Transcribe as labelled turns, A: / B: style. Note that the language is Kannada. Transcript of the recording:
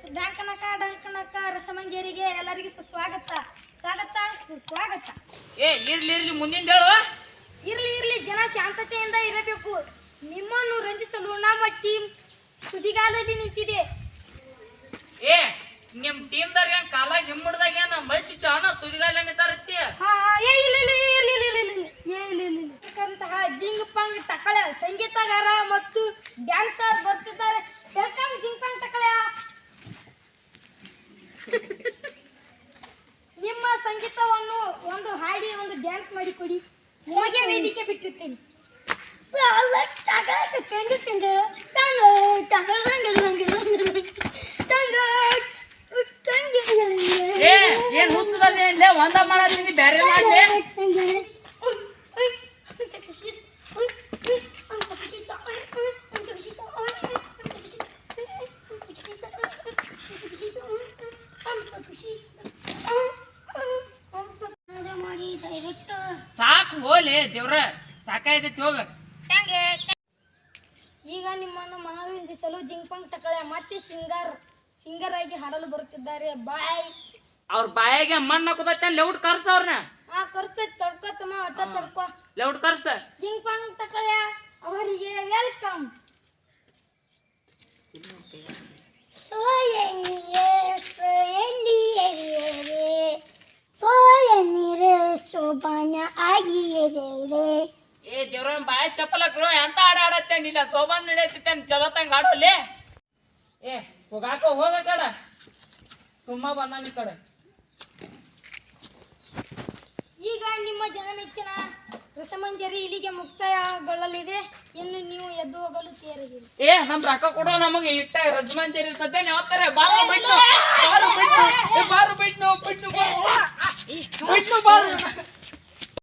A: ಡಂಕನಕ ರಸಮಂಜರಿಗೆ ಎಲ್ಲರಿಗೂ ಸ್ವಾಗತ ಸ್ವಾಗತ.
B: ಇರ್ಲಿ ಮುಂದಿನ ಹೇಳು.
A: ಇರ್ಲಿ ಜನ ಶಾಂತತೆಯಿಂದ ಇರಬೇಕು. ನಿಮ್ಮನ್ನು ರಂಜಿಸಲು ನಮ್ಮ ಟೀಮ್ ತುದಿಗಾಲಲ್ಲಿ ನಿಂತಿದೆ.
B: ನಿಮ್ ಟೀಮ್ದಾರ ಏನ್ ಕಾಲಾಗ ಹಿಮ್ಮಡ್ದಾಗ ಏನ ಮೈಚಿ ಚಾನ ತುದಿಗಾಲ ನಿಂತಾರತ್ತಿ.
A: ಯಾಕಂತಹ ಜಿಂಗ್ ಪಂಗ್ ಟಕಳ ಸಂಗೀತಗಾರ ಮತ್ತು ಡ್ಯಾನ್ಸರ್ ಬರ್ತಿದ್ದಾರೆ. ವೆಲ್ಕಮ್ ಜಿಂಗ್ ಪಂಗ್ ಟಕಳ. ನಿಮ್ಮ ಸಂಗೀತವನ್ನು ಒಂದು ಹಾಡಿ ಒಂದು ಡ್ಯಾನ್ಸ್ ಮಾಡಿ ಕೊಡಿ. ನಿಮಗೆ ವೇದಿಕೆ ಬಿಟ್ಟಿರ್ತೀನಿ.
B: ಏನ್ ಹುಚ್ಚದಲ್ಲಿ ಒಂದ ಮಾಡತ್ತೀನಿ ಬೇರೆ ಮಾಡ್ಲಿ. ಸಾಕು ಹೋಲಿ ದೇವ್ರ, ಸಾಕಾಯ್ತೈತಿ ಹೋಗ್ಬೇಕು.
A: ಈಗ ನಿಮ್ಮನ್ನು ಮನರಂಜಿಸಲು ಜಿಂಗ್ಪಂಗ್ ಟಕಳೆ ಮತ್ತೆ ಸಿಂಗರ್ ಆಗಿ ಹಾಡಲು ಬರುತ್ತಿದ್ದಾರೆ. ಬಾಯ್.
B: ಅವ್ರ ಬಾಯಿಗೆ ಮಣ್ಣು ಹಾಕೋದೈತೆ ಲೆೌಟ್ ಕರ್ಸ ಅವ್ರನ್ನ.
A: ಕರ್ಸೈತ್ ತಡ್ಕೋತಮ್ಮ ಅಟ್ಟ ತಡ್ಕೋ.
B: ಲೆೌಟ್ ಕರ್ಸ.
A: ಜಿಂಗ್ಪಂಗ್ ಟಕಳೆ ಅವರಿಗೆ ವೆಲ್ಕಮ್. ಶೋಭಾನ ಆಗಿರೇ.
B: ದೇವ್ರ ಬಾಯಿ ಚಪ್ಪಲ ಎಂತ ಹಾಡ ಆಡತ್ತೆ ನಿಲ್ಲ ಸೋಬಾನ್ ನಡೆಯತ್ತೆ ಚಲೋತಂಗ ಆಡೋಲ್ಲಿ. ಹೋಗಾಕ ಕಡ ಸುಮ್ಮ ಬಂದ ಈ ಕಡೆ.
A: ಈಗ ನಿಮ್ಮ ಜನಮೆಚ್ಚಿನ ರಸಮಂಜರಿ ಇಲ್ಲಿಗೆ ಮುಕ್ತಾಯಗೊಳ್ಳಲಿದೆ. ಇನ್ನು ನೀವು ಎದ್ದು ಹೋಗಲು ತಯಾರಾಗಿರಿ.
B: ನಮ್ ರೊಕ್ಕ ಕೊಡೋ ನಮಗೆ ಇಟ್ಟ ರಸಮಂಜರಿ ಇರ್ತದೆ. ಯಾವತ್ತಾರೆ ಬಾರು ಬಿಟ್ಟು ಬಾರು